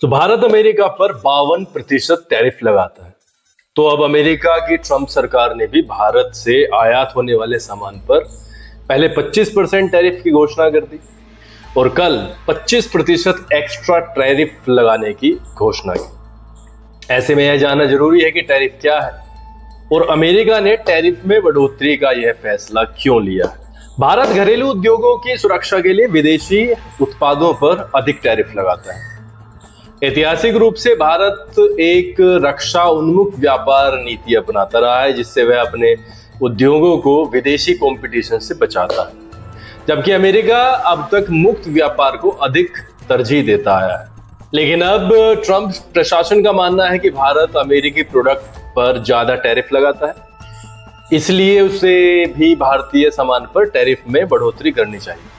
तो भारत अमेरिका पर 52% टैरिफ लगाता है। तो अब अमेरिका की ट्रंप सरकार ने भी भारत से आयात होने वाले सामान पर पहले 25% टैरिफ की घोषणा कर दी और कल 25% एक्स्ट्रा टैरिफ लगाने की घोषणा की। ऐसे में यह जानना जरूरी है कि टैरिफ क्या है और अमेरिका ने टैरिफ में बढ़ोतरी का यह फैसला क्यों लिया है। भारत घरेलू उद्योगों की सुरक्षा के लिए विदेशी उत्पादों पर अधिक टैरिफ लगाता है। ऐतिहासिक रूप से भारत एक रक्षा उन्मुख व्यापार नीति अपनाता रहा है, जिससे वह अपने उद्योगों को विदेशी कंपटीशन से बचाता है, जबकि अमेरिका अब तक मुक्त व्यापार को अधिक तरजीह देता आया है। लेकिन अब ट्रंप प्रशासन का मानना है कि भारत अमेरिकी प्रोडक्ट पर ज्यादा टैरिफ लगाता है, इसलिए उसे भी भारतीय सामान पर टैरिफ में बढ़ोतरी करनी चाहिए।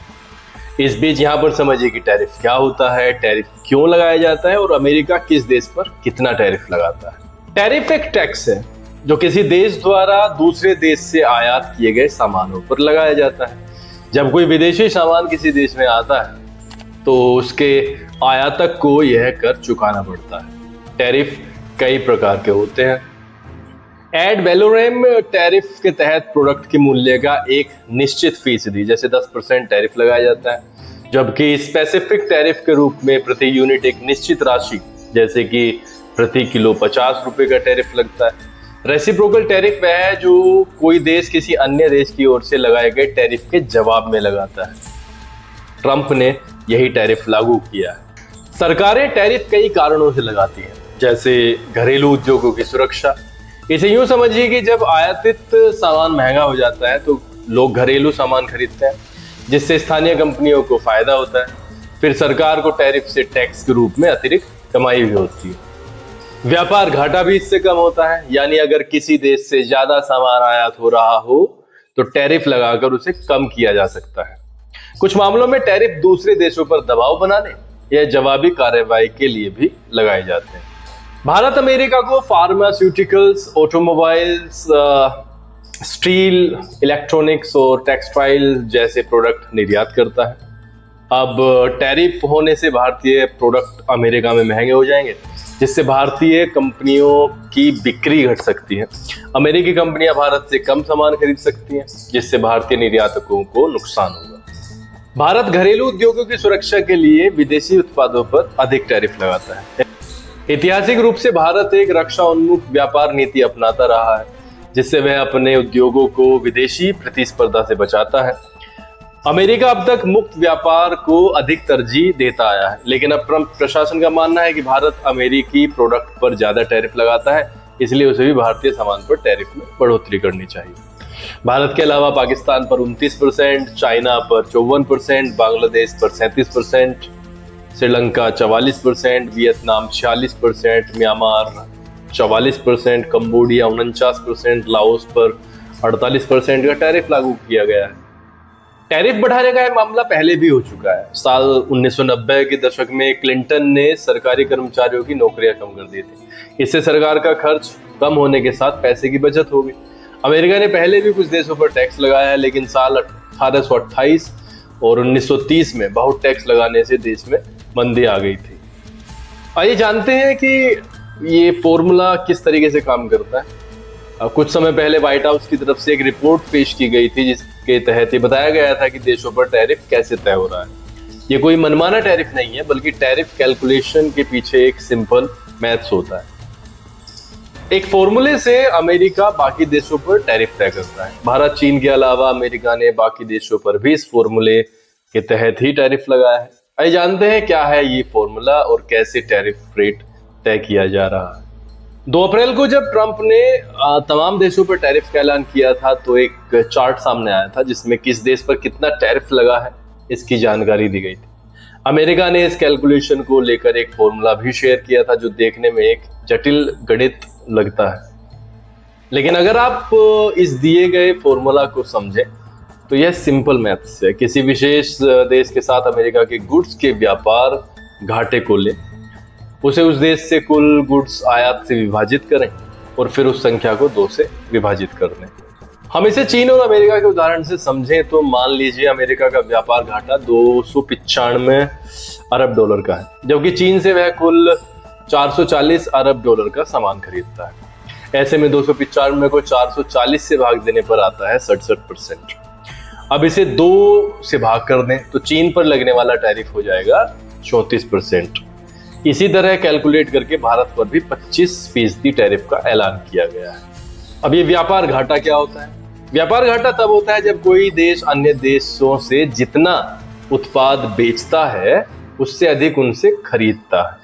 इस बीच यहाँ पर समझिए कि टैरिफ क्या होता है, टैरिफ क्यों लगाया जाता है और अमेरिका किस देश पर कितना टैरिफ लगाता है। टैरिफ एक टैक्स है जो किसी देश द्वारा दूसरे देश से आयात किए गए सामानों पर लगाया जाता है। जब कोई विदेशी सामान किसी देश में आता है तो उसके आयातक को यह कर चुकाना पड़ता है। टैरिफ कई प्रकार के होते हैं। एड वैलोरम टैरिफ के तहत प्रोडक्ट के मूल्य का एक निश्चित फीसदी जैसे 10% टैरिफ लगाया जाता है, जबकि स्पेसिफिक टैरिफ के रूप में प्रति यूनिट एक निश्चित राशि जैसे कि प्रति किलो 50 रुपए का टैरिफ लगता है। रेसिप्रोकल टैरिफ वह है जो कोई देश किसी अन्य देश की ओर से लगाए गए टैरिफ के जवाब में लगाता है। ट्रंप ने यही टैरिफ लागू किया है। सरकारें टैरिफ कई कारणों से लगाती हैं, जैसे घरेलू उद्योगों की सुरक्षा। इसे यूं समझिए कि जब आयातित सामान महंगा हो जाता है तो लोग घरेलू सामान खरीदते हैं, जिससे स्थानीय कंपनियों को फायदा होता है। फिर सरकार को टैरिफ से टैक्स के रूप में अतिरिक्त कमाई भी होती है। व्यापार घाटा भी इससे कम होता है, यानी अगर किसी देश से ज्यादा सामान आयात हो रहा हो तो टैरिफ लगाकर उसे कम किया जा सकता है। कुछ मामलों में टैरिफ दूसरे देशों पर दबाव बनाने या जवाबी कार्रवाई के लिए भी लगाए जाते हैं। भारत अमेरिका को फार्मास्यूटिकल्स, ऑटोमोबाइल्स, स्टील, इलेक्ट्रॉनिक्स और टेक्सटाइल जैसे प्रोडक्ट निर्यात करता है। अब टैरिफ होने से भारतीय प्रोडक्ट अमेरिका में महंगे हो जाएंगे, जिससे भारतीय कंपनियों की बिक्री घट सकती है। अमेरिकी कंपनियां भारत से कम सामान खरीद सकती हैं, जिससे भारतीय निर्यातकों को नुकसान होगा। भारत घरेलू उद्योगों की सुरक्षा के लिए विदेशी उत्पादों पर अधिक टैरिफ लगाता है। ऐतिहासिक रूप से भारत एक रक्षा उन्मुख व्यापार नीति अपनाता रहा है, जिससे वह अपने उद्योगों को विदेशी प्रतिस्पर्धा से बचाता है। अमेरिका अब तक मुक्त व्यापार को अधिक तरजीह देता आया है, लेकिन अब ट्रंप प्रशासन का मानना है कि भारत अमेरिकी प्रोडक्ट पर ज्यादा टैरिफ लगाता है, इसलिए उसे भी भारतीय सामान पर टैरिफ में बढ़ोतरी करनी चाहिए। भारत के अलावा पाकिस्तान पर 29%, चाइना पर 54%, बांग्लादेश पर 37%, Sri Lanka 44%, Vietnam 46%, Myanmar 44%, Cambodia 49%, Laos पर 48% का टैरिफ लागू किया गया है। टैरिफ बढ़ाने का यह मामला पहले भी हो चुका है। साल 1990 के दशक में क्लिंटन ने सरकारी कर्मचारियों की नौकरियां कम कर दी थी। इससे सरकार का खर्च कम होने के साथ पैसे की बचत हो गई। अमेरिका ने पहले भी कुछ देशों पर टैक्स लगाया है, लेकिन साल 1828 और 1930 में बहुत टैक्स लगाने से देश में मंदी आ गई थी। आइए जानते हैं कि ये फॉर्मूला किस तरीके से काम करता है। कुछ समय पहले व्हाइट हाउस की तरफ से एक रिपोर्ट पेश की गई थी, जिसके तहत ये बताया गया था कि देशों पर टैरिफ कैसे तय हो रहा है। ये कोई मनमाना टैरिफ नहीं है, बल्कि टैरिफ कैलकुलेशन के पीछे एक सिंपल मैथ्स होता है। एक फॉर्मूले से अमेरिका बाकी देशों पर टैरिफ तय करता है। भारत, चीन के अलावा अमेरिका ने बाकी देशों पर भी इस फॉर्मूले के तहत ही टैरिफ लगाया है। आइए जानते हैं क्या है ये फॉर्मूला और कैसे टैरिफ रेट तय किया जा रहा है। 2 अप्रैल को जब ट्रंप ने तमाम देशों पर टैरिफ का ऐलान किया था तो एक चार्ट सामने आया था, जिसमें किस देश पर कितना टैरिफ लगा है इसकी जानकारी दी गई थी। अमेरिका ने इस कैलकुलेशन को लेकर एक फॉर्मूला भी शेयर किया था, जो देखने में एक जटिल गणित लगता है, लेकिन अगर आप इस दिए गए फॉर्मूला को समझें तो यह सिंपल मैथ्स है। किसी विशेष देश के साथ अमेरिका के गुड्स के व्यापार घाटे को ले, उसे उस देश से कुल गुड्स आयात से विभाजित करें और फिर उस संख्या को 2 से विभाजित कर दें। हम इसे चीन और अमेरिका के उदाहरण से समझें तो मान लीजिए अमेरिका का व्यापार घाटा 295 अरब डॉलर का है, जबकि चीन से वह कुल 440 अरब डॉलर का सामान खरीदता है। ऐसे में 295 को 440 से भाग देने पर आता है 67%। अब इसे 2 से भाग कर दें तो चीन पर लगने वाला टैरिफ हो जाएगा 34%। इसी तरह कैलकुलेट करके भारत पर भी 25% टैरिफ का ऐलान किया गया है। अब ये व्यापार घाटा क्या होता है? व्यापार घाटा तब होता है जब कोई देश अन्य देशों से जितना उत्पाद बेचता है उससे अधिक उनसे खरीदता है।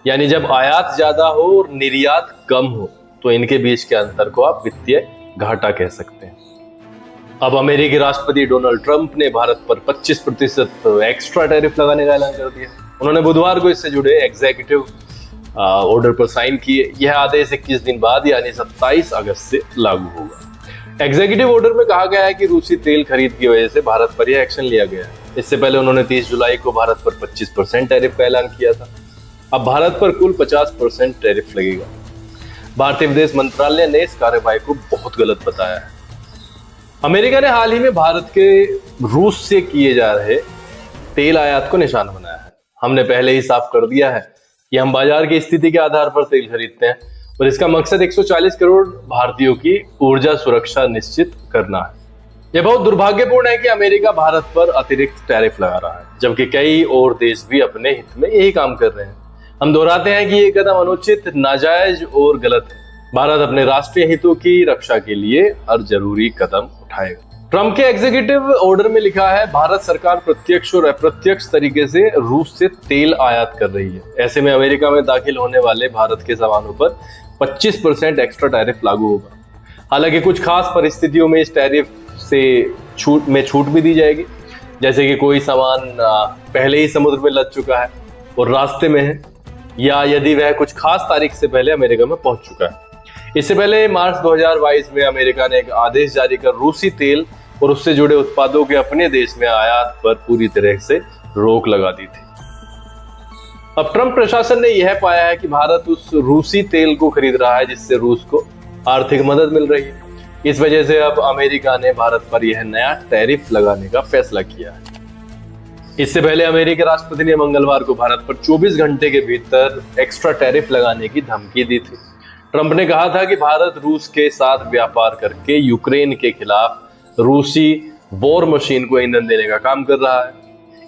यानी जब आयात ज्यादा हो और निर्यात कम हो तो इनके बीच के अंतर को आप वित्तीय घाटा कह सकते हैं। अब अमेरिकी राष्ट्रपति डोनाल्ड ट्रंप ने भारत पर 25% एक्स्ट्रा टैरिफ लगाने का ऐलान कर दिया। उन्होंने बुधवार को इससे जुड़े एग्जीक्यूटिव ऑर्डर पर साइन किए। यह आदेश 21 दिन बाद यानी 27 अगस्त से लागू होगा। एग्जीक्यूटिव ऑर्डर में कहा गया है कि रूसी तेल खरीद की वजह से भारत पर यह एक्शन लिया गया है। इससे पहले उन्होंने 30 जुलाई को भारत पर 25% टैरिफ का ऐलान किया था। अब भारत पर कुल 50% टैरिफ लगेगा। भारतीय विदेश मंत्रालय ने इस कार्रवाई को बहुत गलत बताया है। अमेरिका ने हाल ही में भारत के रूस से किए जा रहे तेल आयात को निशाना बनाया है। हमने पहले ही साफ कर दिया है कि हम बाजार की स्थिति के आधार पर तेल खरीदते हैं और इसका मकसद 140 करोड़ भारतीयों की ऊर्जा सुरक्षा निश्चित करना है। यह बहुत दुर्भाग्यपूर्ण है कि अमेरिका भारत पर अतिरिक्त टैरिफ लगा रहा है, जबकि कई और देश भी अपने हित में यही काम कर रहे हैं। हम दोहराते हैं कि ये कदम अनुचित, नाजायज और गलत है। भारत अपने राष्ट्रीय हितों की रक्षा के लिए हर जरूरी कदम उठाएगा। ट्रंप के एग्जीक्यूटिव ऑर्डर में लिखा है, भारत सरकार प्रत्यक्ष और अप्रत्यक्ष तरीके से रूस से तेल आयात कर रही है। ऐसे में अमेरिका में दाखिल होने वाले भारत के सामानों पर 25% एक्स्ट्रा टैरिफ लागू होगा। हालांकि कुछ खास परिस्थितियों में इस टैरिफ से छूट भी दी जाएगी, जैसे कि कोई सामान पहले ही समुद्र में लद चुका है और रास्ते में है, या यदि वह कुछ खास तारीख से पहले अमेरिका में पहुंच चुका है। इससे पहले मार्च 2022 में अमेरिका ने एक आदेश जारी कर रूसी तेल और उससे जुड़े उत्पादों के अपने देश में आयात पर पूरी तरह से रोक लगा दी थी। अब ट्रंप प्रशासन ने यह पाया है कि भारत उस रूसी तेल को खरीद रहा है जिससे रूस को आर्थिक मदद मिल रही है। इस वजह से अब अमेरिका ने भारत पर यह नया टैरिफ लगाने का फैसला किया है। इससे पहले अमेरिकी राष्ट्रपति ने मंगलवार को भारत पर 24 घंटे के भीतर एक्स्ट्रा टैरिफ लगाने की धमकी दी थी। ट्रंप ने कहा था कि भारत रूस के साथ व्यापार करके यूक्रेन के खिलाफ रूसी वॉर मशीन को ईंधन देने का काम कर रहा है।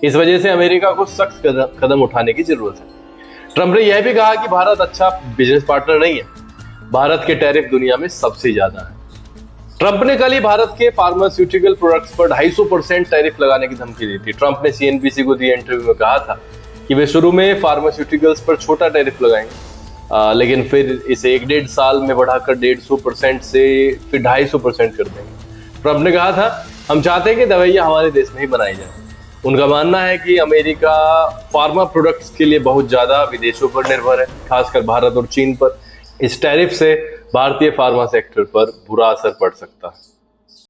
इस वजह से अमेरिका को सख्त कदम उठाने की जरूरत है। ट्रंप ने यह भी कहा कि भारत अच्छा बिजनेस पार्टनर नहीं है। भारत के टैरिफ दुनिया में सबसे ज्यादा है। ट्रंप ने कल ही भारत के फार्मास्यूटिकल प्रोडक्ट्स पर 250% टैरिफ लगाने की धमकी दी थी। ट्रंप ने सीएनबीसी को दिए इंटरव्यू में कहा था कि वे शुरू में फार्मास्यूटिकल्स पर छोटा टैरिफ लगाएंगे, लेकिन फिर इसे 1-1.5 साल में बढ़ाकर 150% से फिर 250% कर देंगे। ट्रंप ने कहा था, हम चाहते हैं कि दवाइयां हमारे देश में ही बनाई जाए। उनका मानना है कि अमेरिका फार्मा प्रोडक्ट्स के लिए बहुत ज्यादा विदेशों पर निर्भर है, खासकर भारत और चीन पर। इस टैरिफ से भारतीय फार्मा सेक्टर पर बुरा असर पड़ सकता है।